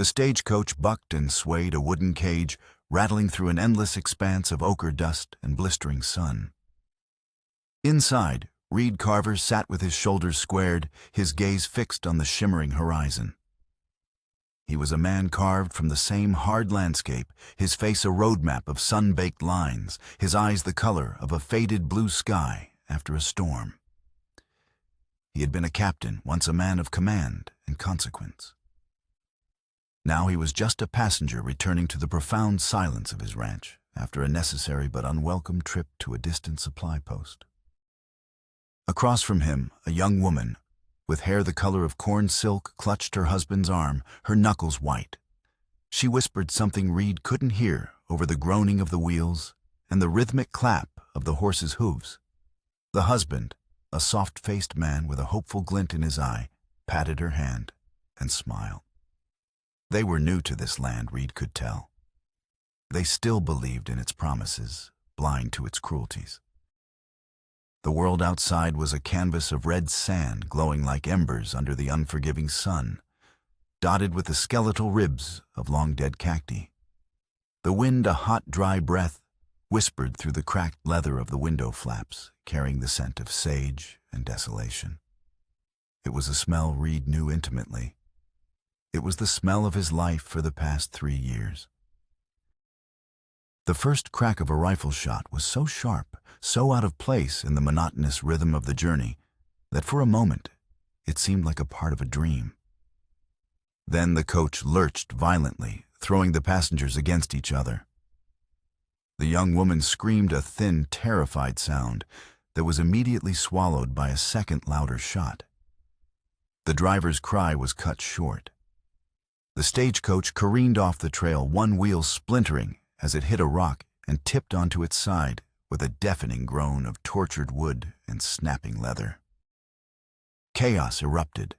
The stagecoach bucked and swayed a wooden cage, rattling through an endless expanse of ochre dust and blistering sun. Inside, Reed Carver sat with his shoulders squared, his gaze fixed on the shimmering horizon. He was a man carved from the same hard landscape, his face a roadmap of sun-baked lines, his eyes the color of a faded blue sky after a storm. He had been a captain, once a man of command and consequence. Now he was just a passenger returning to the profound silence of his ranch after a necessary but unwelcome trip to a distant supply post. Across from him, a young woman, with hair the color of corn silk, clutched her husband's arm, her knuckles white. She whispered something Reed couldn't hear over the groaning of the wheels and the rhythmic clap of the horse's hooves. The husband, a soft-faced man with a hopeful glint in his eye, patted her hand and smiled. They were new to this land, Reed could tell. They still believed in its promises, blind to its cruelties. The world outside was a canvas of red sand glowing like embers under the unforgiving sun, dotted with the skeletal ribs of long-dead cacti. The wind, a hot, dry breath, whispered through the cracked leather of the window flaps, carrying the scent of sage and desolation. It was a smell Reed knew intimately. It was the smell of his life for the past 3 years. The first crack of a rifle shot was so sharp, so out of place in the monotonous rhythm of the journey, that for a moment it seemed like a part of a dream. Then the coach lurched violently, throwing the passengers against each other. The young woman screamed a thin, terrified sound that was immediately swallowed by a second louder shot. The driver's cry was cut short. The stagecoach careened off the trail, one wheel splintering as it hit a rock and tipped onto its side with a deafening groan of tortured wood and snapping leather. Chaos erupted.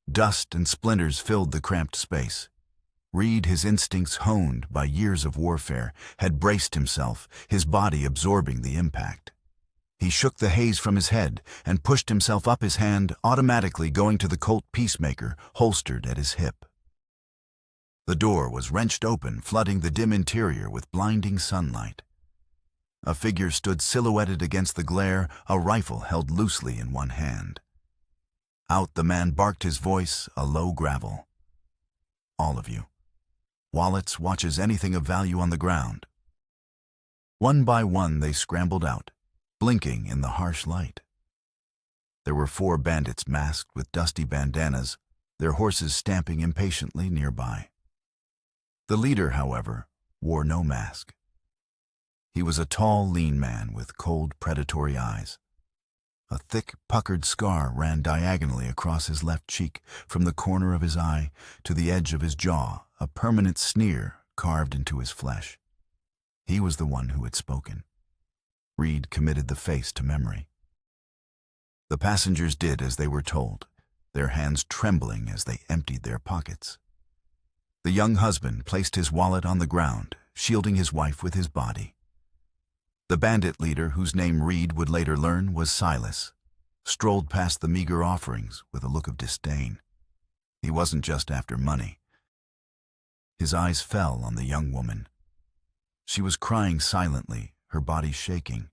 Dust and splinters filled the cramped space. Reed, his instincts honed by years of warfare, had braced himself, his body absorbing the impact. He shook the haze from his head and pushed himself up, his hand automatically going to the Colt Peacemaker holstered at his hip. The door was wrenched open, flooding the dim interior with blinding sunlight. A figure stood silhouetted against the glare, a rifle held loosely in one hand. Out the man barked, his voice a low gravel. "All of you. Wallets, watches, anything of value on the ground." One by one they scrambled out, blinking in the harsh light. There were 4 bandits masked with dusty bandanas, their horses stamping impatiently nearby. The leader, however, wore no mask. He was a tall, lean man with cold, predatory eyes. A thick, puckered scar ran diagonally across his left cheek, from the corner of his eye to the edge of his jaw, a permanent sneer carved into his flesh. He was the one who had spoken. Reed committed the face to memory. The passengers did as they were told, their hands trembling as they emptied their pockets. The young husband placed his wallet on the ground, shielding his wife with his body. The bandit leader, whose name Reed would later learn was Silas, strolled past the meager offerings with a look of disdain. He wasn't just after money. His eyes fell on the young woman. She was crying silently, her body shaking.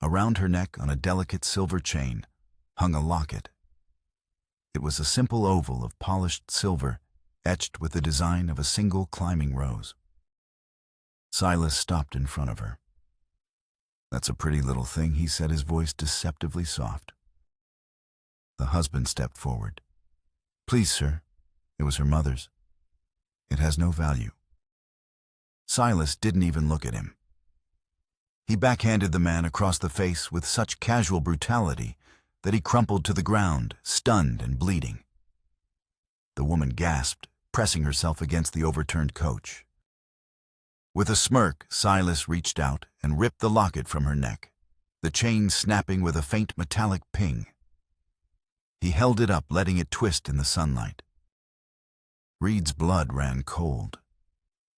Around her neck, on a delicate silver chain, hung a locket. It was a simple oval of polished silver, etched with the design of a single climbing rose. Silas stopped in front of her. "That's a pretty little thing," he said, his voice deceptively soft. The husband stepped forward. "Please, sir, it was her mother's. It has no value." Silas didn't even look at him. He backhanded the man across the face with such casual brutality that he crumpled to the ground, stunned and bleeding. The woman gasped, pressing herself against the overturned coach. With a smirk, Silas reached out and ripped the locket from her neck, the chain snapping with a faint metallic ping. He held it up, letting it twist in the sunlight. Reed's blood ran cold.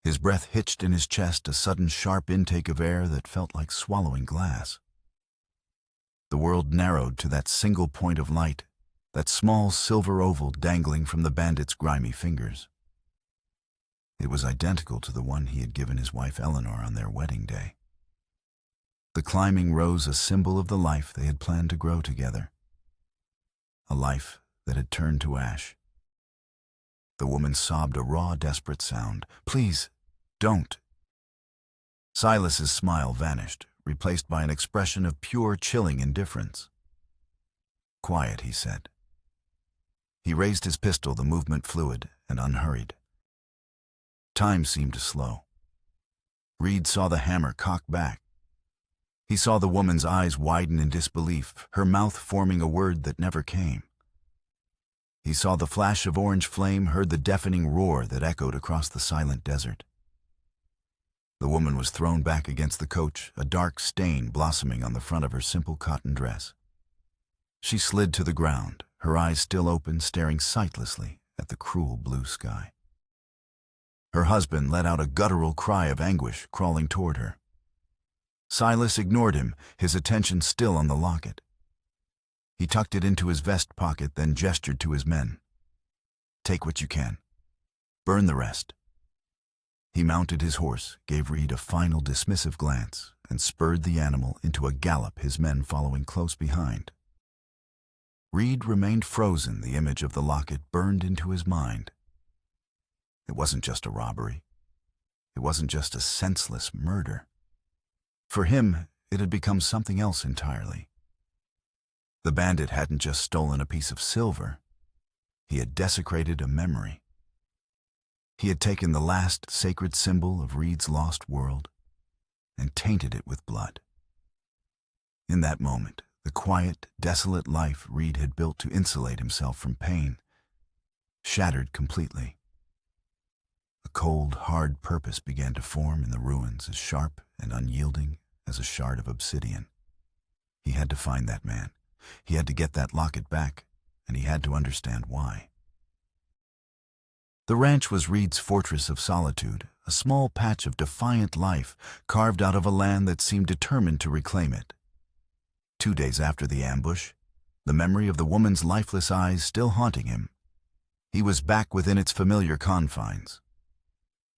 His breath hitched in his chest, a sudden sharp intake of air that felt like swallowing glass. The world narrowed to that single point of light, that small silver oval dangling from the bandit's grimy fingers. It was identical to the one he had given his wife Eleanor on their wedding day. The climbing rose a symbol of the life they had planned to grow together. A life that had turned to ash. The woman sobbed a raw, desperate sound. "Please, don't." Silas's smile vanished, replaced by an expression of pure, chilling indifference. "Quiet," he said. He raised his pistol, the movement fluid and unhurried. Time seemed to slow. Reed saw the hammer cock back. He saw the woman's eyes widen in disbelief, her mouth forming a word that never came. He saw the flash of orange flame, heard the deafening roar that echoed across the silent desert. The woman was thrown back against the coach, a dark stain blossoming on the front of her simple cotton dress. She slid to the ground, her eyes still open, staring sightlessly at the cruel blue sky. Her husband let out a guttural cry of anguish, crawling toward her. Silas ignored him, his attention still on the locket. He tucked it into his vest pocket, then gestured to his men. "Take what you can. Burn the rest." He mounted his horse, gave Reed a final dismissive glance, and spurred the animal into a gallop, his men following close behind. Reed remained frozen, the image of the locket burned into his mind. It wasn't just a robbery. It wasn't just a senseless murder. For him, it had become something else entirely. The bandit hadn't just stolen a piece of silver. He had desecrated a memory. He had taken the last sacred symbol of Reed's lost world and tainted it with blood. In that moment, the quiet, desolate life Reed had built to insulate himself from pain shattered completely. A cold, hard purpose began to form in the ruins, as sharp and unyielding as a shard of obsidian. He had to find that man. He had to get that locket back, and he had to understand why. The ranch was Reed's fortress of solitude, a small patch of defiant life carved out of a land that seemed determined to reclaim it. 2 days after the ambush, the memory of the woman's lifeless eyes still haunting him, he was back within its familiar confines.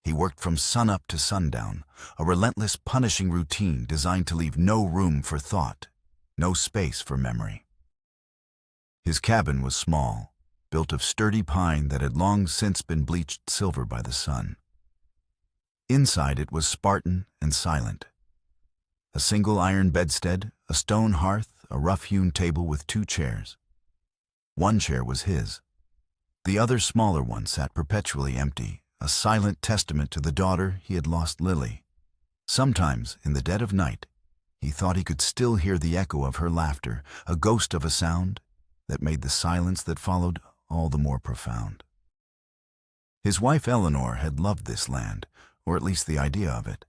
He worked from sunup to sundown, a relentless, punishing routine designed to leave no room for thought, no space for memory. His cabin was small, built of sturdy pine that had long since been bleached silver by the sun. Inside it was Spartan and silent. A single iron bedstead, a stone hearth, a rough-hewn table with 2 chairs. One chair was his. The other smaller one sat perpetually empty, a silent testament to the daughter he had lost, Lily. Sometimes, in the dead of night, he thought he could still hear the echo of her laughter, a ghost of a sound that made the silence that followed all the more profound. His wife Eleanor had loved this land, or at least the idea of it.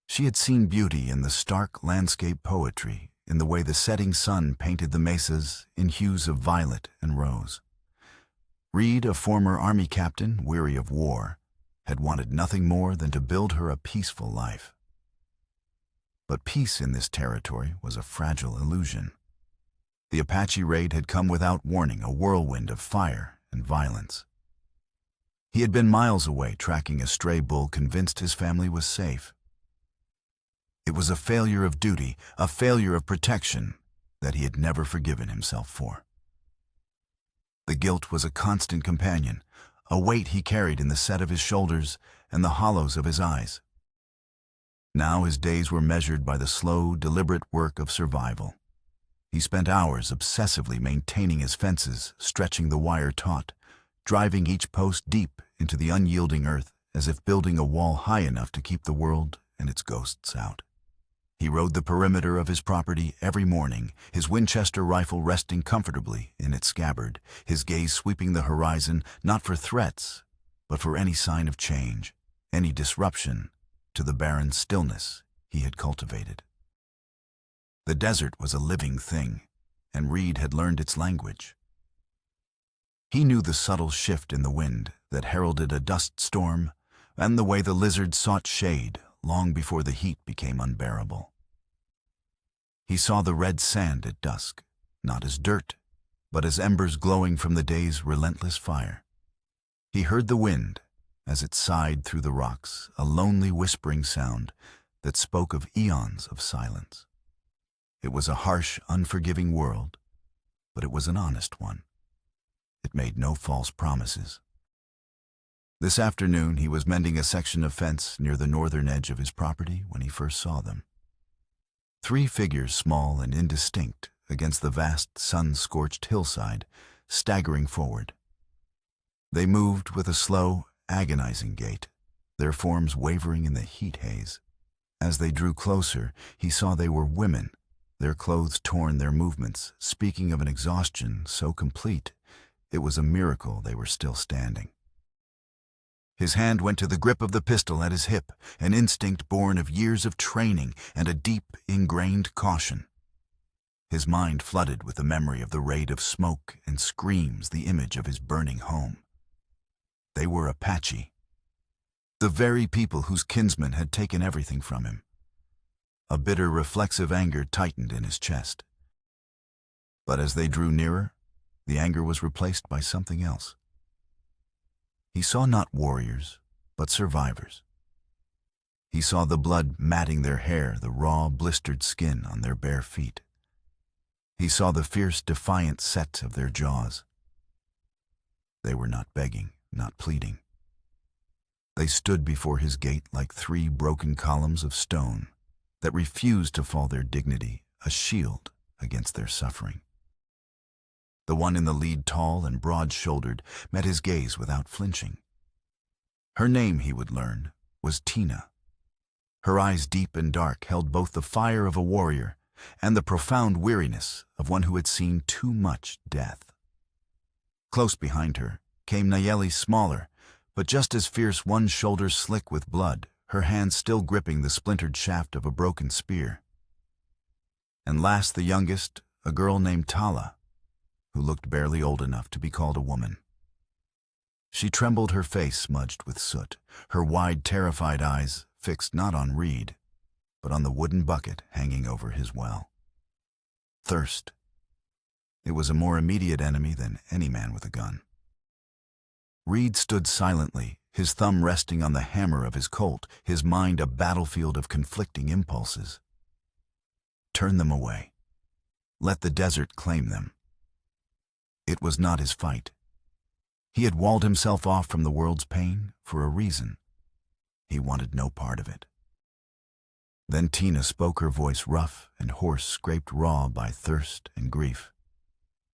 She had seen beauty in the stark landscape poetry, in the way the setting sun painted the mesas in hues of violet and rose. Reed, a former army captain, weary of war, had wanted nothing more than to build her a peaceful life. But peace in this territory was a fragile illusion. The Apache raid had come without warning, a whirlwind of fire and violence. He had been miles away tracking a stray bull, convinced his family was safe. It was a failure of duty, a failure of protection that he had never forgiven himself for. The guilt was a constant companion, a weight he carried in the set of his shoulders and the hollows of his eyes. Now his days were measured by the slow, deliberate work of survival. He spent hours obsessively maintaining his fences, stretching the wire taut, driving each post deep into the unyielding earth as if building a wall high enough to keep the world and its ghosts out. He rode the perimeter of his property every morning, his Winchester rifle resting comfortably in its scabbard, his gaze sweeping the horizon not for threats, but for any sign of change, any disruption to the barren stillness he had cultivated. The desert was a living thing, and Reed had learned its language. He knew the subtle shift in the wind that heralded a dust storm, and the way the lizards sought shade long before the heat became unbearable. He saw the red sand at dusk, not as dirt, but as embers glowing from the day's relentless fire. He heard the wind, as it sighed through the rocks, a lonely whispering sound that spoke of eons of silence. It was a harsh, unforgiving world, but it was an honest one. It made no false promises. This afternoon he was mending a section of fence near the northern edge of his property when he first saw them. 3 figures, small and indistinct, against the vast sun-scorched hillside, staggering forward. They moved with a slow, agonizing gait, their forms wavering in the heat haze. As they drew closer, he saw they were women, their clothes torn, their movements speaking of an exhaustion so complete it was a miracle they were still standing. His hand went to the grip of the pistol at his hip, an instinct born of years of training and a deep, ingrained caution. His mind flooded with the memory of the raid of smoke and screams, the image of his burning home. They were Apache, the very people whose kinsmen had taken everything from him. A bitter, reflexive anger tightened in his chest. But as they drew nearer, the anger was replaced by something else. He saw not warriors, but survivors. He saw the blood matting their hair, the raw, blistered skin on their bare feet. He saw the fierce, defiant set of their jaws. They were not begging, not pleading. They stood before his gate like 3 broken columns of stone that refused to fall their dignity, a shield against their suffering. The one in the lead, tall and broad-shouldered, met his gaze without flinching. Her name, he would learn, was Tina. Her eyes, deep and dark, held both the fire of a warrior and the profound weariness of one who had seen too much death. Close behind her came Nayeli, smaller, but just as fierce, one shoulder slick with blood, her hand still gripping the splintered shaft of a broken spear. And last, the youngest, a girl named Tala, who looked barely old enough to be called a woman. She trembled, her face smudged with soot, her wide, terrified eyes fixed not on Reed, but on the wooden bucket hanging over his well. Thirst. It was a more immediate enemy than any man with a gun. Reed stood silently, his thumb resting on the hammer of his Colt, his mind a battlefield of conflicting impulses. Turn them away. Let the desert claim them. It was not his fight. He had walled himself off from the world's pain for a reason. He wanted no part of it. Then Tina spoke, her voice rough and hoarse, scraped raw by thirst and grief.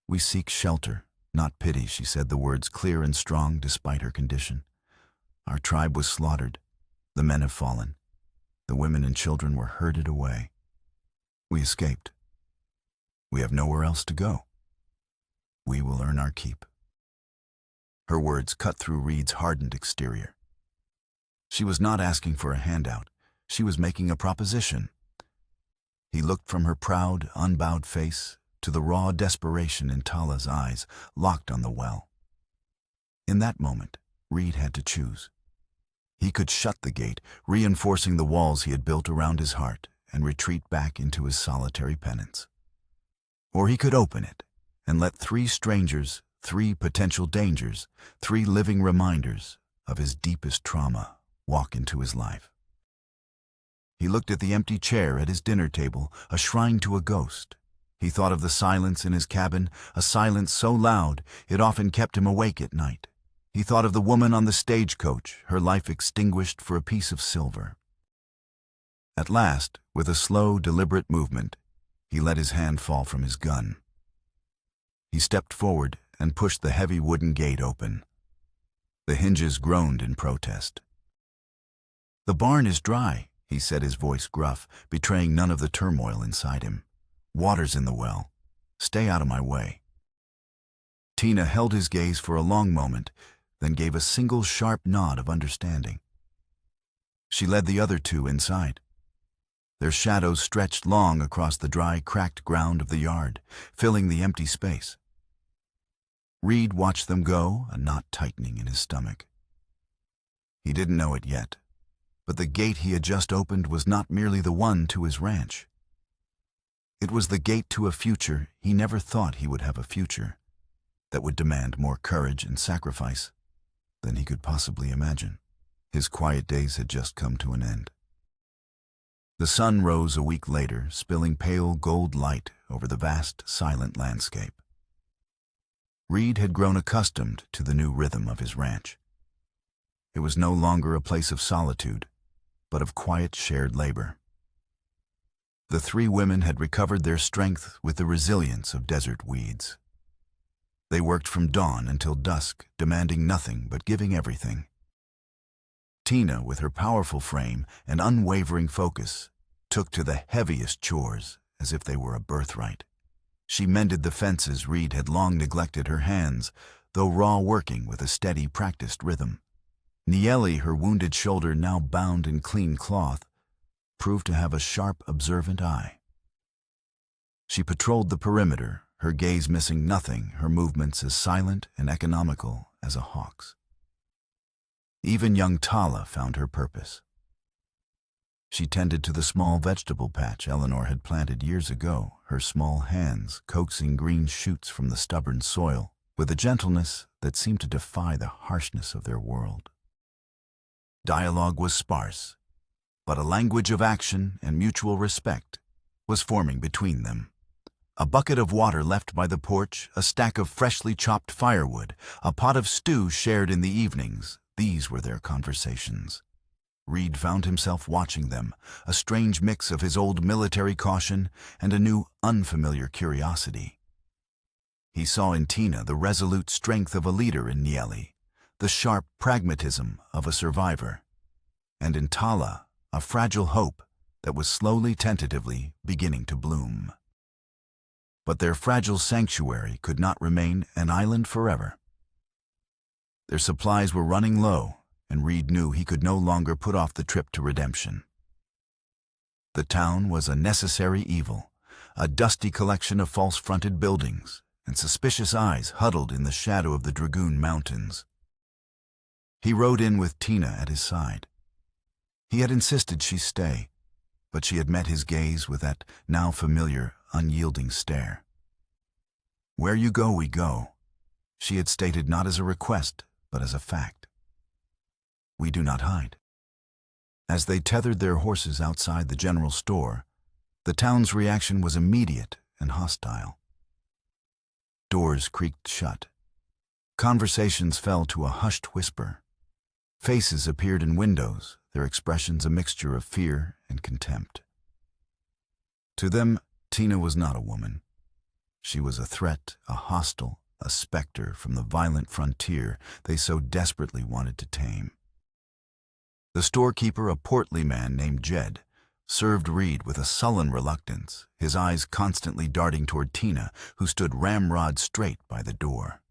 "We seek shelter, not pity," she said, the words clear and strong despite her condition. "Our tribe was slaughtered. The men have fallen. The women and children were herded away. We escaped. We have nowhere else to go. We will earn our keep." Her words cut through Reed's hardened exterior. She was not asking for a handout. She was making a proposition. He looked from her proud, unbowed face to the raw desperation in Tala's eyes, locked on the well. In that moment, Reed had to choose. He could shut the gate, reinforcing the walls he had built around his heart, and retreat back into his solitary penance. Or he could open it and let 3 strangers, 3 potential dangers, 3 living reminders of his deepest trauma walk into his life. He looked at the empty chair at his dinner table, a shrine to a ghost. He thought of the silence in his cabin, a silence so loud it often kept him awake at night. He thought of the woman on the stagecoach, her life extinguished for a piece of silver. At last, with a slow, deliberate movement, he let his hand fall from his gun. He stepped forward and pushed the heavy wooden gate open. The hinges groaned in protest. "The barn is dry," he said, his voice gruff, betraying none of the turmoil inside him. "Water's in the well. Stay out of my way." Tina held his gaze for a long moment, then gave a single sharp nod of understanding. She led the other 2 inside. Their shadows stretched long across the dry, cracked ground of the yard, filling the empty space. Reed watched them go, a knot tightening in his stomach. He didn't know it yet, but the gate he had just opened was not merely the one to his ranch. It was the gate to a future he never thought he would have, a future that would demand more courage and sacrifice than he could possibly imagine. His quiet days had just come to an end. The sun rose a week later, spilling pale gold light over the vast, silent landscape. Reed had grown accustomed to the new rhythm of his ranch. It was no longer a place of solitude, but of quiet shared labor. The three women had recovered their strength with the resilience of desert weeds. They worked from dawn until dusk, demanding nothing but giving everything. Tina, with her powerful frame and unwavering focus, took to the heaviest chores as if they were a birthright. She mended the fences Reed had long neglected her hands, though raw working with a steady, practiced rhythm. Nieli, her wounded shoulder now bound in clean cloth, proved to have a sharp, observant eye. She patrolled the perimeter, her gaze missing nothing, her movements as silent and economical as a hawk's. Even young Tala found her purpose. She tended to the small vegetable patch Eleanor had planted years ago, her small hands coaxing green shoots from the stubborn soil with a gentleness that seemed to defy the harshness of their world. Dialogue was sparse, but a language of action and mutual respect was forming between them. A bucket of water left by the porch, a stack of freshly chopped firewood, a pot of stew shared in the evenings, these were their conversations. Reed found himself watching them, a strange mix of his old military caution and a new, unfamiliar curiosity. He saw in Tina the resolute strength of a leader in Nieli, the sharp pragmatism of a survivor, and in Tala, a fragile hope that was slowly, tentatively beginning to bloom. But their fragile sanctuary could not remain an island forever. Their supplies were running low, and Reed knew he could no longer put off the trip to redemption. The town was a necessary evil, a dusty collection of false-fronted buildings and suspicious eyes huddled in the shadow of the Dragoon Mountains. He rode in with Tina at his side. He had insisted she stay, but she had met his gaze with that now familiar, unyielding stare. "Where you go, we go," she had stated not as a request, but as a fact. "We do not hide." As they tethered their horses outside the general store, the town's reaction was immediate and hostile. Doors creaked shut. Conversations fell to a hushed whisper. Faces appeared in windows, their expressions a mixture of fear and contempt. To them, Tina was not a woman. She was a threat, a hostile, a specter from the violent frontier they so desperately wanted to tame. The storekeeper, a portly man named Jed, served Reed with a sullen reluctance, his eyes constantly darting toward Tina, who stood ramrod straight by the door.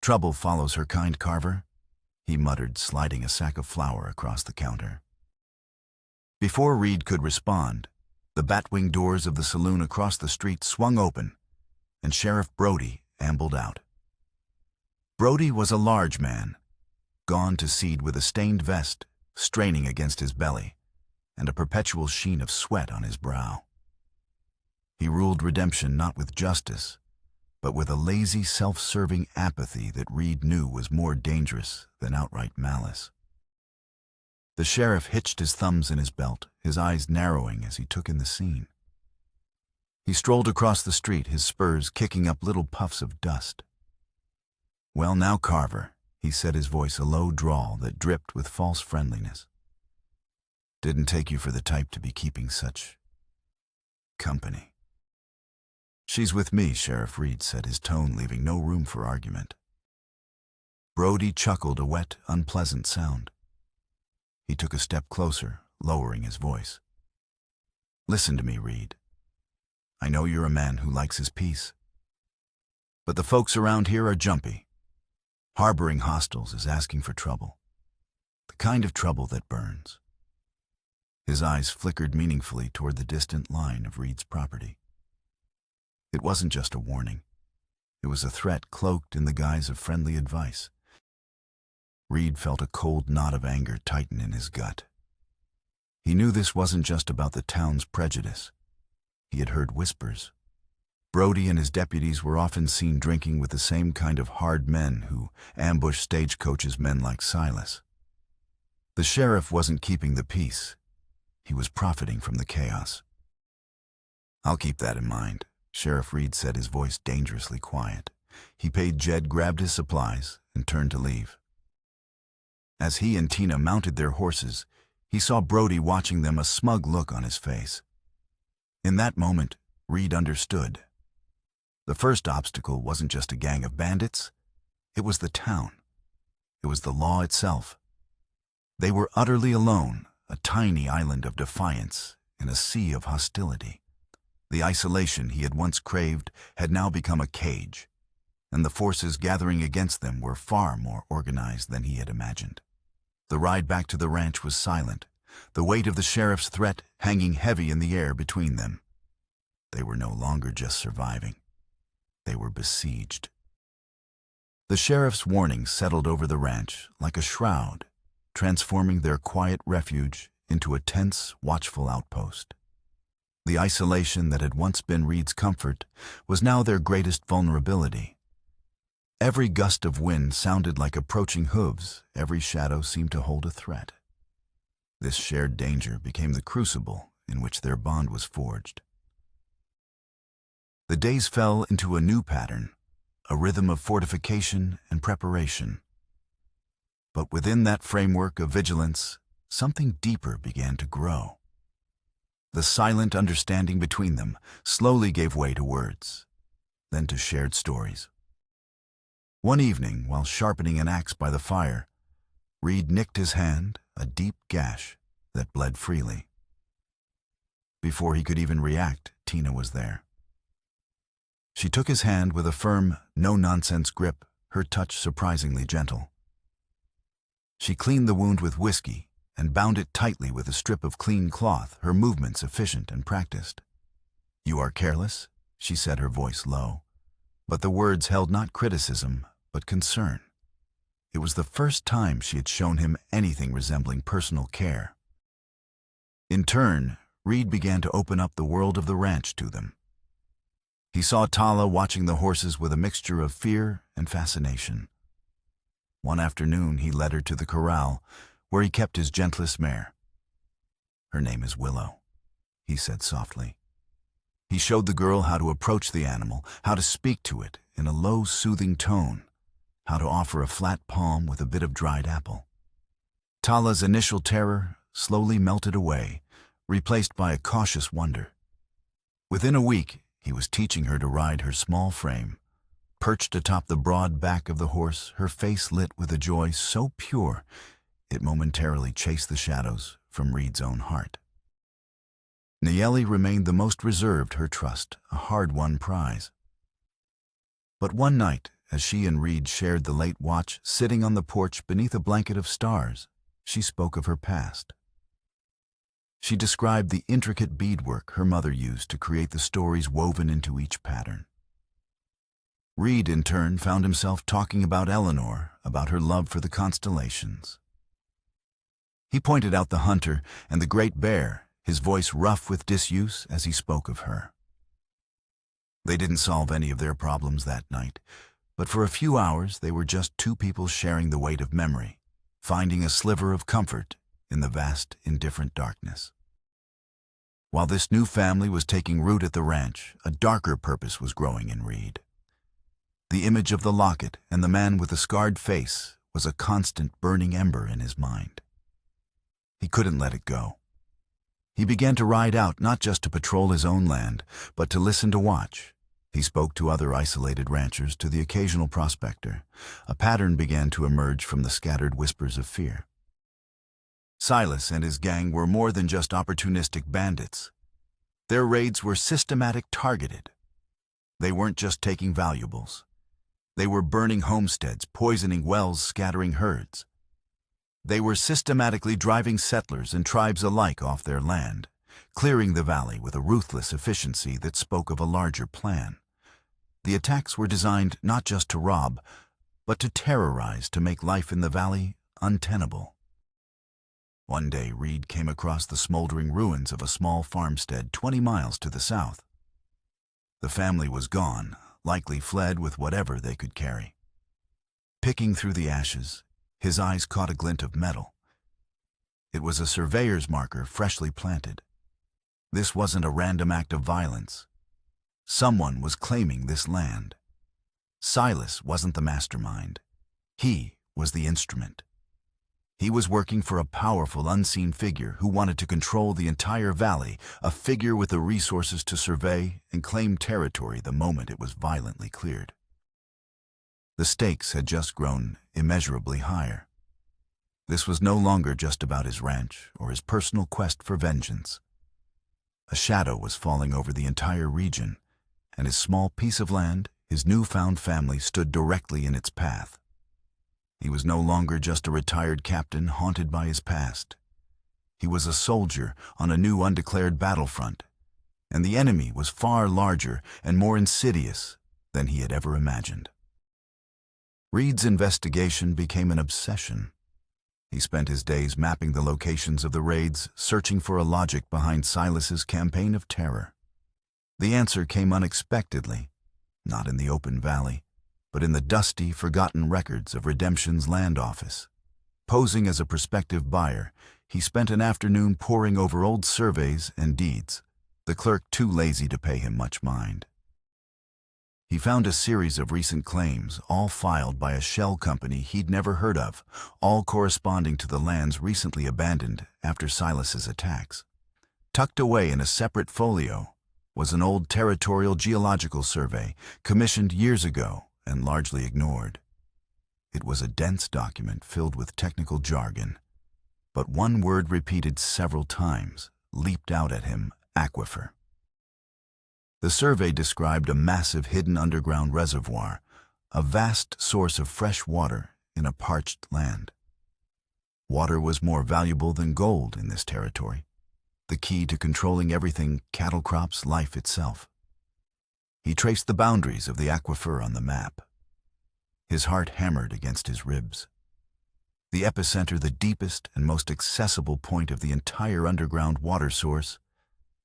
"Trouble follows her kind, Carver," he muttered, sliding a sack of flour across the counter. Before Reed could respond, the batwing doors of the saloon across the street swung open, and Sheriff Brody ambled out. Brody was a large man, gone to seed with a stained vest straining against his belly and a perpetual sheen of sweat on his brow. He ruled redemption not with justice, but with a lazy, self-serving apathy that Reed knew was more dangerous than outright malice. The sheriff hitched his thumbs in his belt, his eyes narrowing as he took in the scene. He strolled across the street, his spurs kicking up little puffs of dust. "Well now, Carver," he said, his voice a low drawl that dripped with false friendliness. "Didn't take you for the type to be keeping such company." "She's with me," Sheriff Reed said, his tone leaving no room for argument. Brody chuckled, a wet, unpleasant sound. He took a step closer, lowering his voice. "Listen to me, Reed. I know you're a man who likes his peace. But the folks around here are jumpy. Harboring hostiles is asking for trouble. The kind of trouble that burns." His eyes flickered meaningfully toward the distant line of Reed's property. It wasn't just a warning. It was a threat cloaked in the guise of friendly advice. Reed felt a cold knot of anger tighten in his gut. He knew this wasn't just about the town's prejudice. He had heard whispers. Brody and his deputies were often seen drinking with the same kind of hard men who ambushed Stagecoach's men like Silas. The sheriff wasn't keeping the peace. He was profiting from the chaos. "I'll keep that in mind," Sheriff Reed said, his voice dangerously quiet. He paid Jed, grabbed his supplies, and turned to leave. As he and Tina mounted their horses, he saw Brody watching them, a smug look on his face. In that moment, Reed understood. The first obstacle wasn't just a gang of bandits. It was the town. It was the law itself. They were utterly alone, a tiny island of defiance in a sea of hostility. The isolation he had once craved had now become a cage, and the forces gathering against them were far more organized than he had imagined. The ride back to the ranch was silent, the weight of the sheriff's threat hanging heavy in the air between them. They were no longer just surviving. They were besieged. The sheriff's warning settled over the ranch like a shroud, transforming their quiet refuge into a tense, watchful outpost. The isolation that had once been Reed's comfort was now their greatest vulnerability. Every gust of wind sounded like approaching hooves. Every shadow seemed to hold a threat. This shared danger became the crucible in which their bond was forged. The days fell into a new pattern, a rhythm of fortification and preparation. But within that framework of vigilance, something deeper began to grow. The silent understanding between them slowly gave way to words, then to shared stories. One evening, while sharpening an axe by the fire, Reed nicked his hand, a deep gash that bled freely. Before he could even react, Tina was there. She took his hand with a firm, no-nonsense grip, her touch surprisingly gentle. She cleaned the wound with whiskey and bound it tightly with a strip of clean cloth, her movements efficient and practiced. "You are careless," she said, her voice low. But the words held not criticism, but concern. It was the first time she had shown him anything resembling personal care. In turn, Reed began to open up the world of the ranch to them. He saw Tala watching the horses with a mixture of fear and fascination. One afternoon, he led her to the corral, where he kept his gentlest mare. "Her name is Willow," he said softly. He showed the girl how to approach the animal, how to speak to it in a low, soothing tone, how to offer a flat palm with a bit of dried apple. Tala's initial terror slowly melted away, replaced by a cautious wonder. Within a week, he was teaching her to ride her small frame. Perched atop the broad back of the horse, her face lit with a joy so pure it momentarily chased the shadows from Reed's own heart. Nayeli remained the most reserved, her trust a hard-won prize. But one night, as she and Reed shared the late watch, sitting on the porch beneath a blanket of stars, she spoke of her past. She described the intricate beadwork her mother used to create the stories woven into each pattern. Reed, in turn, found himself talking about Eleanor, about her love for the constellations. He pointed out the hunter and the great bear, his voice rough with disuse as he spoke of her. They didn't solve any of their problems that night, but for a few hours they were just two people sharing the weight of memory, finding a sliver of comfort in the vast, indifferent darkness. While this new family was taking root at the ranch, a darker purpose was growing in Reed. The image of the locket and the man with the scarred face was a constant burning ember in his mind. He couldn't let it go. He began to ride out not just to patrol his own land, but to listen, to watch. He spoke to other isolated ranchers, to the occasional prospector. A pattern began to emerge from the scattered whispers of fear. Silas and his gang were more than just opportunistic bandits. Their raids were systematic, targeted. They weren't just taking valuables. They were burning homesteads, poisoning wells, scattering herds. They were systematically driving settlers and tribes alike off their land, clearing the valley with a ruthless efficiency that spoke of a larger plan. The attacks were designed not just to rob, but to terrorize, to make life in the valley untenable. One day, Reed came across the smoldering ruins of a small farmstead 20 miles to the south. The family was gone, likely fled with whatever they could carry. Picking through the ashes, his eyes caught a glint of metal. It was a surveyor's marker freshly planted. This wasn't a random act of violence. Someone was claiming this land. Silas wasn't the mastermind. He was the instrument. He was working for a powerful, unseen figure who wanted to control the entire valley, a figure with the resources to survey and claim territory the moment it was violently cleared. The stakes had just grown immeasurably higher. This was no longer just about his ranch or his personal quest for vengeance. A shadow was falling over the entire region, and his small piece of land, his newfound family, stood directly in its path. He was no longer just a retired captain haunted by his past. He was a soldier on a new undeclared battlefront, and the enemy was far larger and more insidious than he had ever imagined. Reed's investigation became an obsession. He spent his days mapping the locations of the raids, searching for a logic behind Silas's campaign of terror. The answer came unexpectedly, not in the open valley, but in the dusty, forgotten records of Redemption's land office. Posing as a prospective buyer, he spent an afternoon poring over old surveys and deeds, the clerk too lazy to pay him much mind. He found a series of recent claims, all filed by a shell company he'd never heard of, all corresponding to the lands recently abandoned after Silas's attacks. Tucked away in a separate folio was an old territorial geological survey commissioned years ago and largely ignored. It was a dense document filled with technical jargon, but one word repeated several times leaped out at him: aquifer. The survey described a massive hidden underground reservoir, a vast source of fresh water in a parched land. Water was more valuable than gold in this territory, the key to controlling everything: cattle crops, life itself. He traced the boundaries of the aquifer on the map. His heart hammered against his ribs. The epicenter, the deepest and most accessible point of the entire underground water source,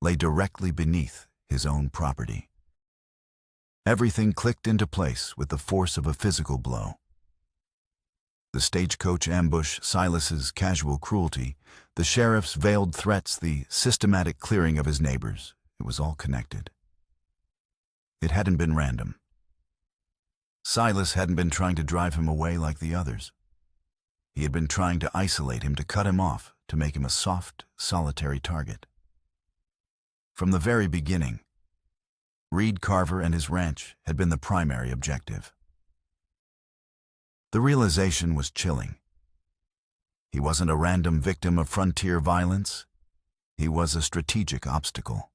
lay directly beneath his own property. Everything clicked into place with the force of a physical blow. The stagecoach ambush, Silas's casual cruelty, the sheriff's veiled threats, the systematic clearing of his neighbors. It was all connected. It hadn't been random. Silas hadn't been trying to drive him away like the others. He had been trying to isolate him, to cut him off, to make him a soft, solitary target. From the very beginning, Reed Carver and his ranch had been the primary objective. The realization was chilling. He wasn't a random victim of frontier violence. He was a strategic obstacle.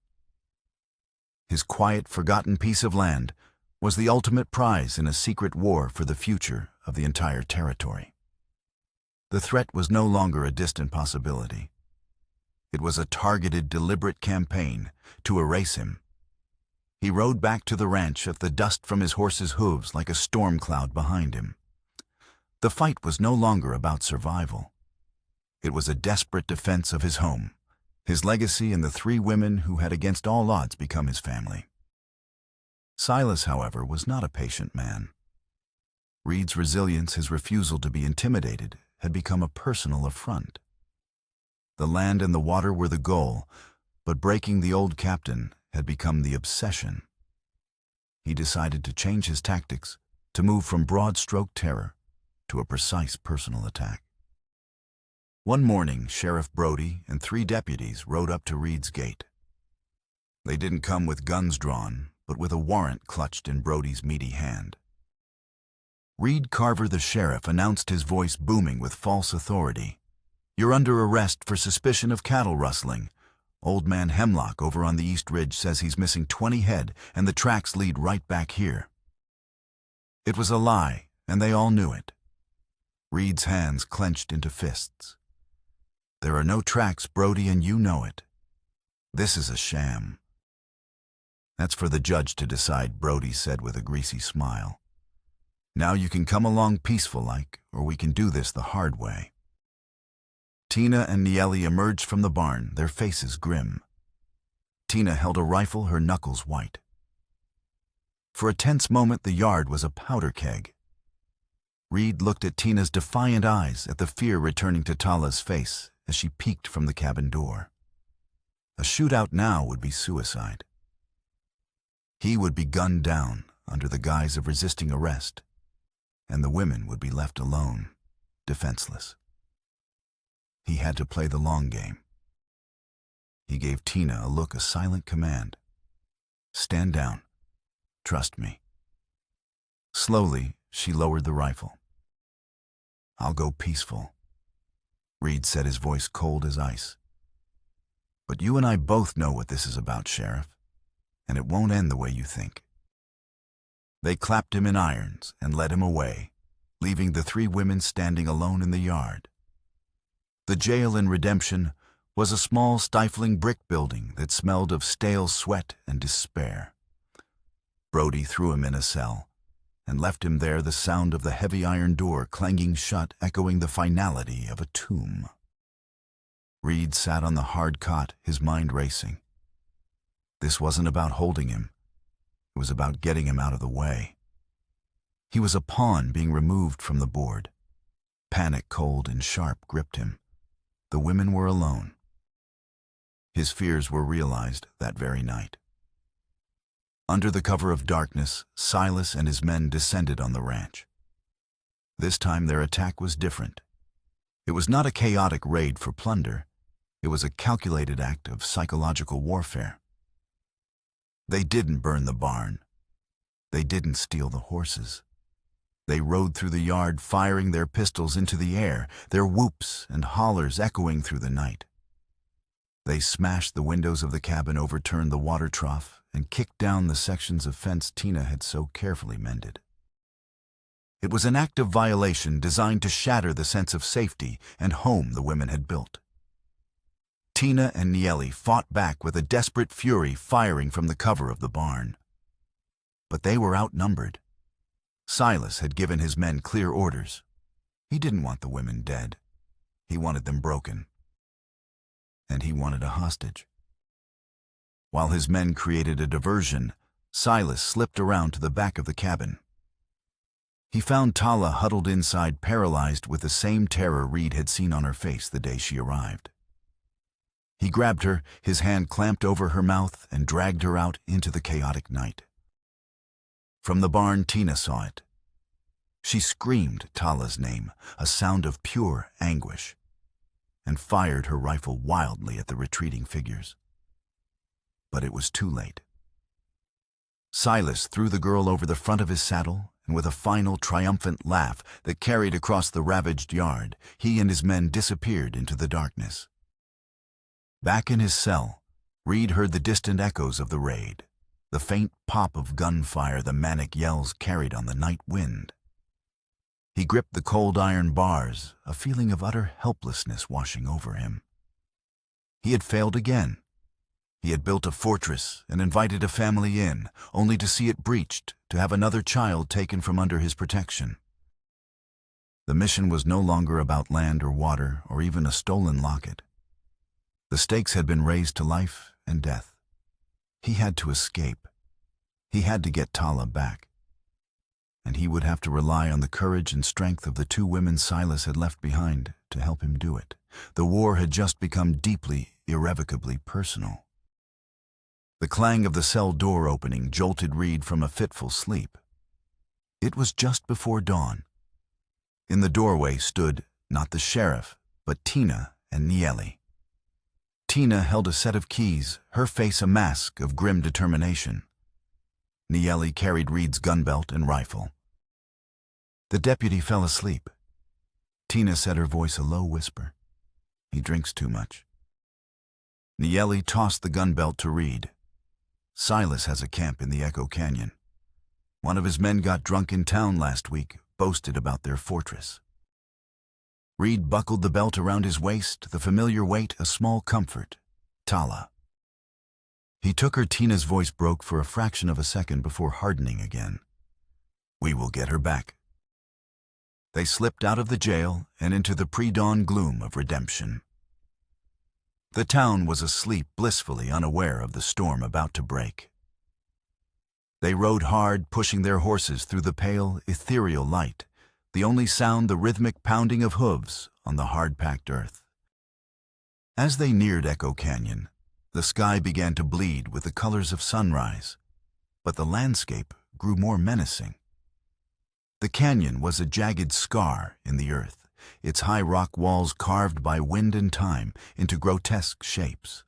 His quiet, forgotten piece of land was the ultimate prize in a secret war for the future of the entire territory. The threat was no longer a distant possibility. It was a targeted, deliberate campaign to erase him. He rode back to the ranch at the dust from his horse's hooves like a storm cloud behind him. The fight was no longer about survival. It was a desperate defense of his home, his legacy, and the 3 women who had against all odds become his family. Silas, however, was not a patient man. Reed's resilience, his refusal to be intimidated, had become a personal affront. The land and the water were the goal, but breaking the old captain had become the obsession. He decided to change his tactics, to move from broad-stroke terror to a precise personal attack. One morning, Sheriff Brody and 3 deputies rode up to Reed's gate. They didn't come with guns drawn, but with a warrant clutched in Brody's meaty hand. Reed Carver, the sheriff, announced, his voice booming with false authority. "You're under arrest for suspicion of cattle rustling. Old man Hemlock over on the East Ridge says he's missing 20 head, and the tracks lead right back here." It was a lie, and they all knew it. Reed's hands clenched into fists. "There are no tracks, Brody, and you know it. This is a sham." "That's for the judge to decide," Brody said with a greasy smile. "Now you can come along peaceful-like, or we can do this the hard way." Tina and Nieli emerged from the barn, their faces grim. Tina held a rifle, her knuckles white. For a tense moment, the yard was a powder keg. Reed looked at Tina's defiant eyes, at the fear returning to Tala's face, as she peeked from the cabin door. A shootout now would be suicide. He would be gunned down under the guise of resisting arrest, and the women would be left alone, defenseless. He had to play the long game. He gave Tina a look, a silent command. "Stand down. Trust me." Slowly, she lowered the rifle. "I'll go peaceful," Reed said, his voice cold as ice. "But you and I both know what this is about, Sheriff, and it won't end the way you think." They clapped him in irons and led him away, leaving the three women standing alone in the yard. The jail in Redemption was a small, stifling brick building that smelled of stale sweat and despair. Brody threw him in a cell and left him there, the sound of the heavy iron door clanging shut echoing the finality of a tomb. Reed sat on the hard cot, his mind racing. This wasn't about holding him. It was about getting him out of the way. He was a pawn being removed from the board. Panic, cold and sharp, gripped him. The women were alone. His fears were realized that very night. Under the cover of darkness, Silas and his men descended on the ranch. This time their attack was different. It was not a chaotic raid for plunder. It was a calculated act of psychological warfare. They didn't burn the barn. They didn't steal the horses. They rode through the yard, firing their pistols into the air, their whoops and hollers echoing through the night. They smashed the windows of the cabin, overturned the water trough, and kicked down the sections of fence Tina had so carefully mended. It was an act of violation designed to shatter the sense of safety and home the women had built. Tina and Nieli fought back with a desperate fury, firing from the cover of the barn. But they were outnumbered. Silas had given his men clear orders. He didn't want the women dead. He wanted them broken. And he wanted a hostage. While his men created a diversion, Silas slipped around to the back of the cabin. He found Tala huddled inside, paralyzed with the same terror Reed had seen on her face the day she arrived. He grabbed her, his hand clamped over her mouth, and dragged her out into the chaotic night. From the barn, Tina saw it. She screamed Tala's name, a sound of pure anguish, and fired her rifle wildly at the retreating figures. But it was too late. Silas threw the girl over the front of his saddle, and with a final triumphant laugh that carried across the ravaged yard, he and his men disappeared into the darkness. Back in his cell, Reed heard the distant echoes of the raid, the faint pop of gunfire, the manic yells carried on the night wind. He gripped the cold iron bars, a feeling of utter helplessness washing over him. He had failed again. He had built a fortress and invited a family in, only to see it breached, to have another child taken from under his protection. The mission was no longer about land or water or even a stolen locket. The stakes had been raised to life and death. He had to escape. He had to get Tala back. And he would have to rely on the courage and strength of the two women Silas had left behind to help him do it. The war had just become deeply, irrevocably personal. The clang of the cell door opening jolted Reed from a fitful sleep. It was just before dawn. In the doorway stood not the sheriff, but Tina and Nieli. Tina held a set of keys, her face a mask of grim determination. Nieli carried Reed's gunbelt and rifle. The deputy fell asleep. Tina said, her voice a low whisper, "He drinks too much." Nieli tossed the gunbelt to Reed. "Silas has a camp in the Echo Canyon. One of his men got drunk in town last week, boasted about their fortress." Reed buckled the belt around his waist, the familiar weight a small comfort. Tala. He took her. Tina's voice broke for a fraction of a second before hardening again. "We will get her back." They slipped out of the jail and into the pre-dawn gloom of Redemption. The town was asleep, blissfully unaware of the storm about to break. They rode hard, pushing their horses through the pale, ethereal light, the only sound the rhythmic pounding of hooves on the hard-packed earth. As they neared Echo Canyon, the sky began to bleed with the colors of sunrise, but the landscape grew more menacing. The canyon was a jagged scar in the earth, its high rock walls carved by wind and time into grotesque shapes.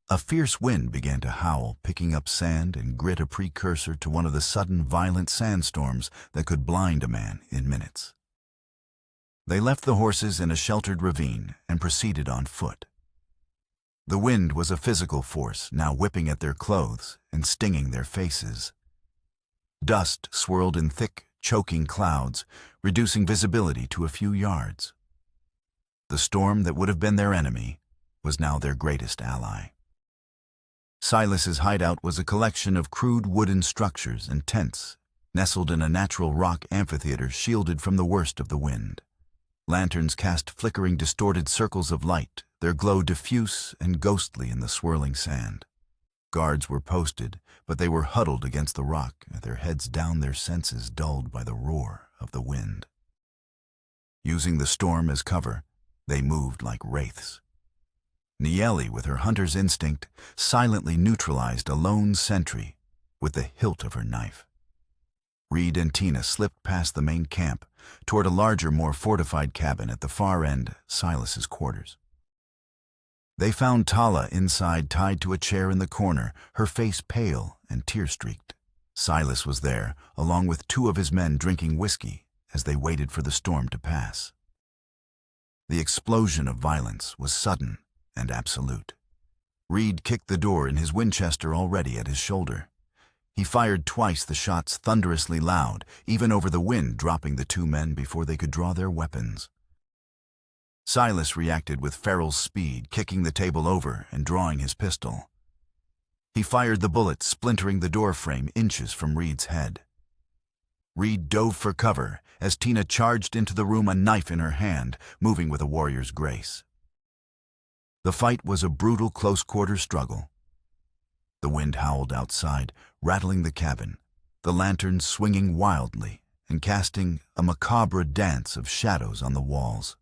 A fierce wind began to howl, picking up sand and grit, a precursor to one of the sudden violent sandstorms that could blind a man in minutes. They left the horses in a sheltered ravine and proceeded on foot. The wind was a physical force, now whipping at their clothes and stinging their faces. Dust swirled in thick, choking clouds, reducing visibility to a few yards. The storm that would have been their enemy was now their greatest ally. Silas's hideout was a collection of crude wooden structures and tents, nestled in a natural rock amphitheater shielded from the worst of the wind. Lanterns cast flickering, distorted circles of light, their glow diffuse and ghostly in the swirling sand. Guards were posted, but they were huddled against the rock, their heads down, their senses dulled by the roar of the wind. Using the storm as cover, they moved like wraiths. Nieli, with her hunter's instinct, silently neutralized a lone sentry with the hilt of her knife. Reed and Tina slipped past the main camp toward a larger, more fortified cabin at the far end, Silas's quarters. They found Tala inside, tied to a chair in the corner, her face pale and tear-streaked. Silas was there, along with two of his men, drinking whiskey as they waited for the storm to pass. The explosion of violence was sudden and absolute. Reed kicked the door in, his Winchester already at his shoulder. He fired twice, the shots thunderously loud, even over the wind, dropping the two men before they could draw their weapons. Silas reacted with feral speed, kicking the table over and drawing his pistol. He fired the bullet, splintering the door frame inches from Reed's head. Reed dove for cover as Tina charged into the room, a knife in her hand, moving with a warrior's grace. The fight was a brutal close-quarter struggle. The wind howled outside, rattling the cabin, the lanterns swinging wildly and casting a macabre dance of shadows on the walls.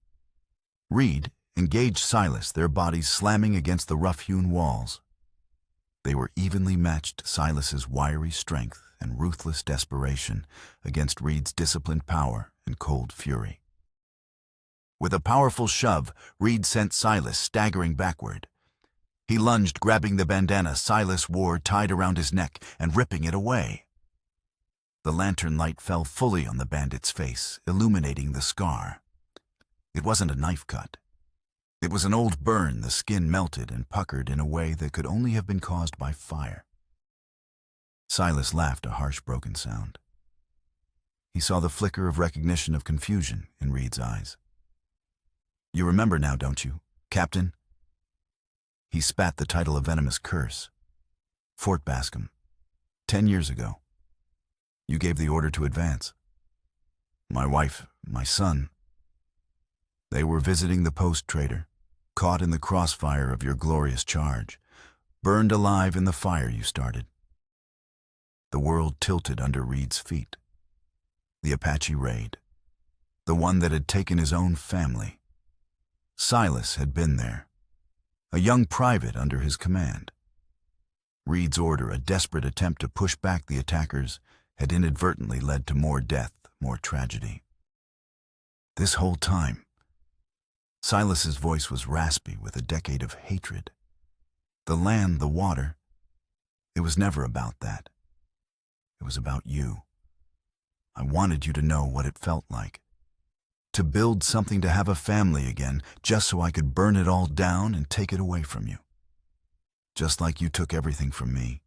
Reed engaged Silas, their bodies slamming against the rough-hewn walls. They were evenly matched, Silas's wiry strength and ruthless desperation against Reed's disciplined power and cold fury. With a powerful shove, Reed sent Silas staggering backward. He lunged, grabbing the bandana Silas wore tied around his neck and ripping it away. The lantern light fell fully on the bandit's face, illuminating the scar. It wasn't a knife cut. It was an old burn, the skin melted and puckered in a way that could only have been caused by fire. Silas laughed, a harsh, broken sound. He saw the flicker of recognition, of confusion in Reed's eyes. "You remember now, don't you, Captain?" He spat the title, a venomous curse. "Fort Bascom. 10 years ago. You gave the order to advance. My wife, my son, they were visiting the post, traitor, caught in the crossfire of your glorious charge, burned alive in the fire you started." The world tilted under Reed's feet. The Apache raid, the one that had taken his own family. Silas had been there, a young private under his command. Reed's order, a desperate attempt to push back the attackers, had inadvertently led to more death, more tragedy. This whole time, Silas's voice was raspy with a decade of hatred. The land, the water, it was never about that. It was about you. I wanted you to know what it felt like. To build something, to have a family again, just so I could burn it all down and take it away from you. Just like you took everything from me.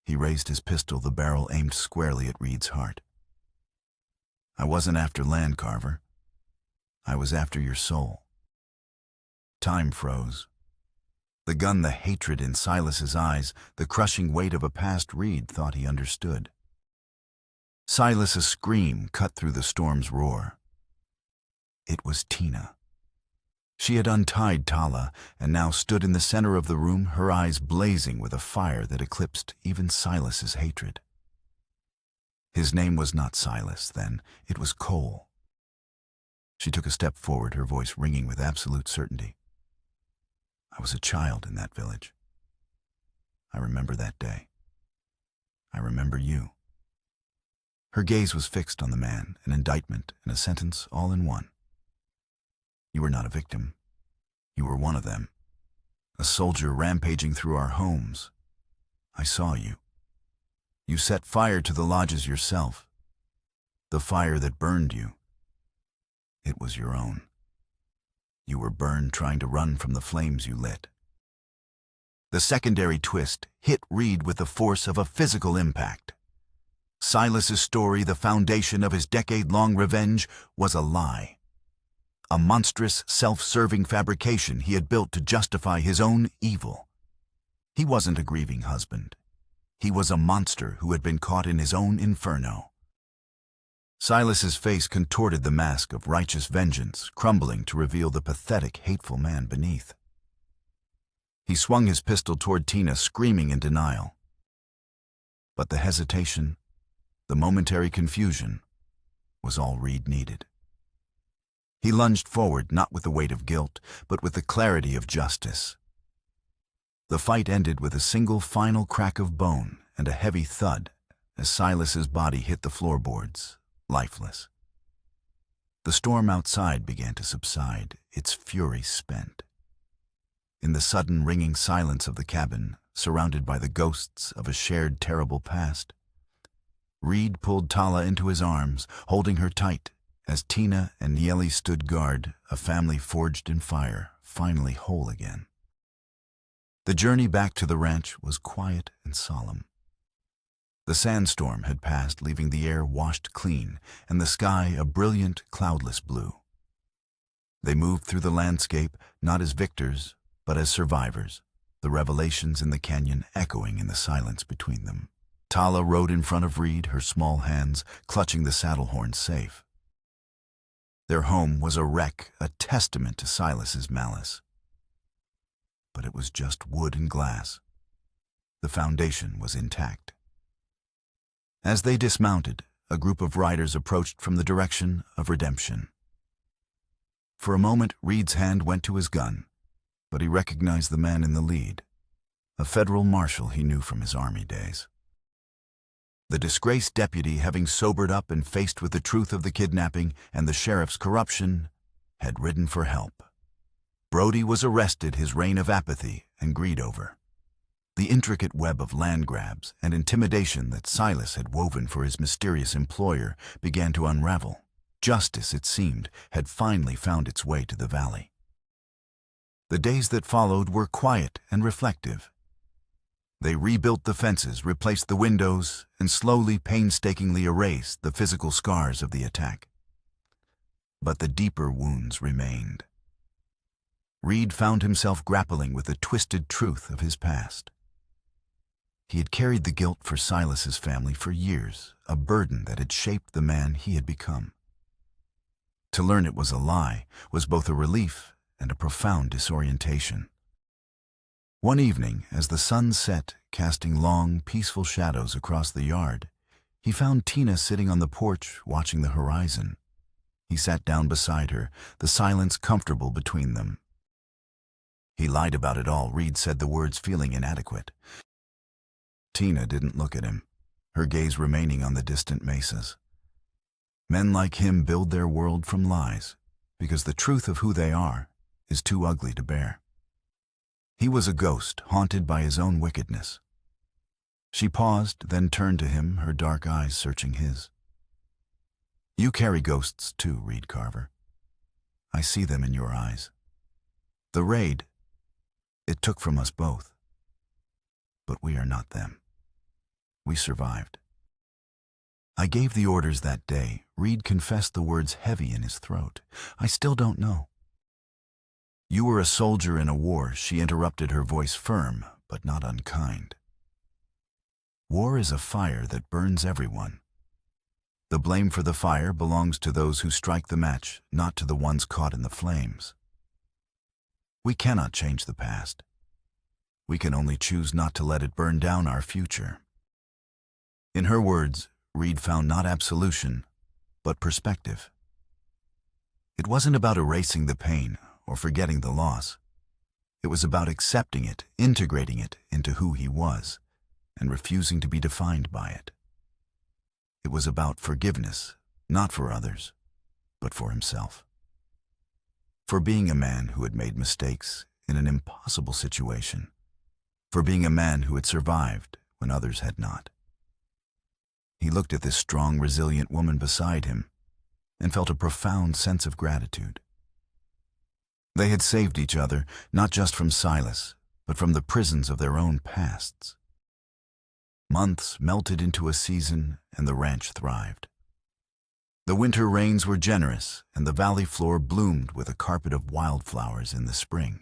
He raised his pistol, the barrel aimed squarely at Reed's heart. I wasn't after land, Carver. I was after your soul. Time froze. The gun, the hatred in Silas's eyes, the crushing weight of a past Reed thought he understood. Silas's scream cut through the storm's roar. It was Tina. She had untied Tala and now stood in the center of the room, her eyes blazing with a fire that eclipsed even Silas's hatred. His name was not Silas then, it was Cole. She took a step forward, her voice ringing with absolute certainty. I was a child in that village. I remember that day. I remember you. Her gaze was fixed on the man, an indictment and a sentence all in one. You were not a victim. You were one of them. A soldier rampaging through our homes. I saw you. You set fire to the lodges yourself. The fire that burned you. It was your own. You were burned trying to run from the flames you lit. The secondary twist hit Reed with the force of a physical impact. Silas's story, the foundation of his decade-long revenge, was a lie. A monstrous, self-serving fabrication he had built to justify his own evil. He wasn't a grieving husband. He was a monster who had been caught in his own inferno. Silas's face contorted the mask of righteous vengeance, crumbling to reveal the pathetic, hateful man beneath. He swung his pistol toward Tina, screaming in denial. But the hesitation, the momentary confusion, was all Reed needed. He lunged forward, not with the weight of guilt, but with the clarity of justice. The fight ended with a single final crack of bone and a heavy thud as Silas's body hit the floorboards, lifeless. The storm outside began to subside, its fury spent. In the sudden ringing silence of the cabin, surrounded by the ghosts of a shared terrible past, Reed pulled Tala into his arms, holding her tight, as Tina and Nieli stood guard, a family forged in fire, finally whole again. The journey back to the ranch was quiet and solemn. The sandstorm had passed, leaving the air washed clean and the sky a brilliant, cloudless blue. They moved through the landscape not as victors, but as survivors, the revelations in the canyon echoing in the silence between them. Tala rode in front of Reed, her small hands clutching the saddle horn safe. Their home was a wreck, a testament to Silas's malice. But it was just wood and glass. The foundation was intact. As they dismounted, a group of riders approached from the direction of redemption. For a moment, Reed's hand went to his gun, but he recognized the man in the lead, a federal marshal he knew from his army days. The disgraced deputy, having sobered up and faced with the truth of the kidnapping and the sheriff's corruption, had ridden for help. Brody was arrested, his reign of apathy and greed over. The intricate web of land grabs and intimidation that Silas had woven for his mysterious employer began to unravel. Justice, it seemed, had finally found its way to the valley. The days that followed were quiet and reflective. They rebuilt the fences, replaced the windows, and slowly, painstakingly erased the physical scars of the attack. But the deeper wounds remained. Reed found himself grappling with the twisted truth of his past. He had carried the guilt for Silas's family for years, a burden that had shaped the man he had become. To learn it was a lie was both a relief and a profound disorientation. One evening, as the sun set, casting long, peaceful shadows across the yard, he found Tina sitting on the porch watching the horizon. He sat down beside her, the silence comfortable between them. He lied about it all, Reed said, the words feeling inadequate. Tina didn't look at him, her gaze remaining on the distant mesas. Men like him build their world from lies, because the truth of who they are is too ugly to bear. He was a ghost, haunted by his own wickedness. She paused, then turned to him, her dark eyes searching his. You carry ghosts too, Reed Carver. I see them in your eyes. The raid, it took from us both. But we are not them. We survived. I gave the orders that day. Reed confessed, the words heavy in his throat. I still don't know. You were a soldier in a war, she interrupted, her voice firm, but not unkind. War is a fire that burns everyone. The blame for the fire belongs to those who strike the match, not to the ones caught in the flames. We cannot change the past. We can only choose not to let it burn down our future. In her words, Reed found not absolution, but perspective. It wasn't about erasing the pain or forgetting the loss. It was about accepting it, integrating it into who he was, and refusing to be defined by it. It was about forgiveness, not for others, but for himself. For being a man who had made mistakes in an impossible situation. For being a man who had survived when others had not. He looked at this strong, resilient woman beside him and felt a profound sense of gratitude. They had saved each other, not just from Silas, but from the prisons of their own pasts. Months melted into a season, and the ranch thrived. The winter rains were generous, and the valley floor bloomed with a carpet of wildflowers in the spring.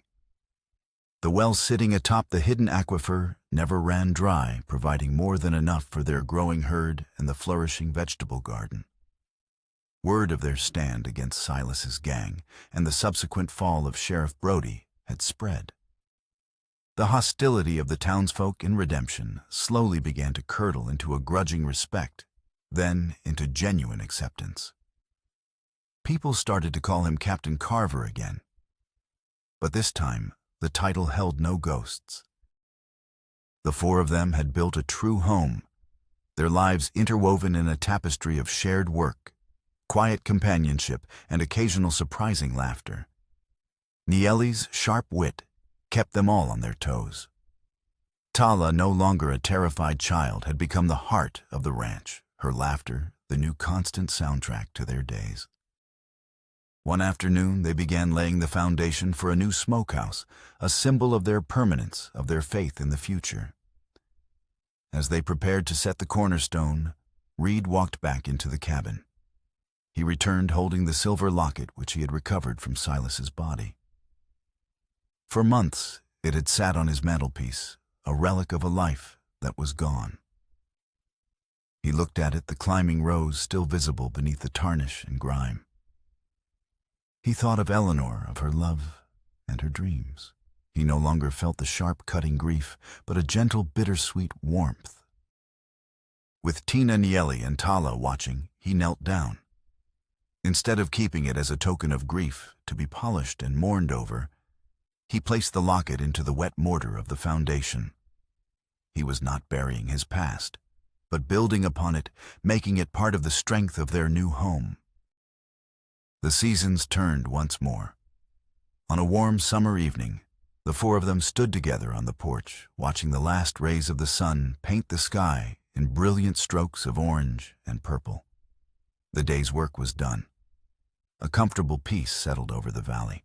The well sitting atop the hidden aquifer never ran dry, providing more than enough for their growing herd and the flourishing vegetable garden. Word of their stand against Silas's gang and the subsequent fall of Sheriff Brody had spread. The hostility of the townsfolk in Redemption slowly began to curdle into a grudging respect, then into genuine acceptance. People started to call him Captain Carver again. But this time, the title held no ghosts. The four of them had built a true home, their lives interwoven in a tapestry of shared work, quiet companionship, and occasional surprising laughter. Nieli's sharp wit kept them all on their toes. Tala, no longer a terrified child, had become the heart of the ranch, her laughter the new constant soundtrack to their days. One afternoon, they began laying the foundation for a new smokehouse, a symbol of their permanence, of their faith in the future. As they prepared to set the cornerstone, Reed walked back into the cabin. He returned holding the silver locket which he had recovered from Silas's body. For months, it had sat on his mantelpiece, a relic of a life that was gone. He looked at it, the climbing rose still visible beneath the tarnish and grime. He thought of Eleanor, of her love and her dreams. He no longer felt the sharp, cutting grief, but a gentle, bittersweet warmth. With Tina, Nieli, and Tala watching, he knelt down. Instead of keeping it as a token of grief, to be polished and mourned over, he placed the locket into the wet mortar of the foundation. He was not burying his past, but building upon it, making it part of the strength of their new home. The seasons turned once more. On a warm summer evening, the four of them stood together on the porch, watching the last rays of the sun paint the sky in brilliant strokes of orange and purple. The day's work was done. A comfortable peace settled over the valley.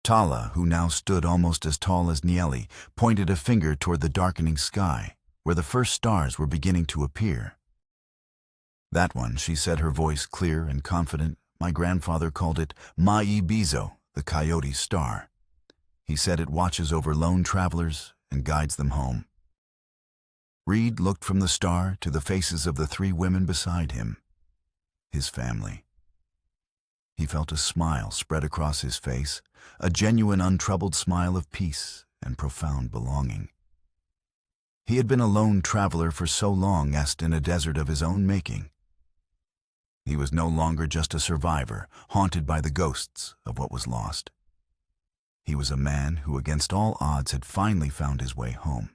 Tala, who now stood almost as tall as Nieli, pointed a finger toward the darkening sky, where the first stars were beginning to appear. "That one," she said, her voice clear and confident. "My grandfather called it Maibizo, the coyote's star. He said it watches over lone travelers and guides them home." Reed looked from the star to the faces of the three women beside him. His family. He felt a smile spread across his face, a genuine, untroubled smile of peace and profound belonging. He had been a lone traveler for so long, lost in a desert of his own making. He was no longer just a survivor, haunted by the ghosts of what was lost. He was a man who, against all odds, had finally found his way home.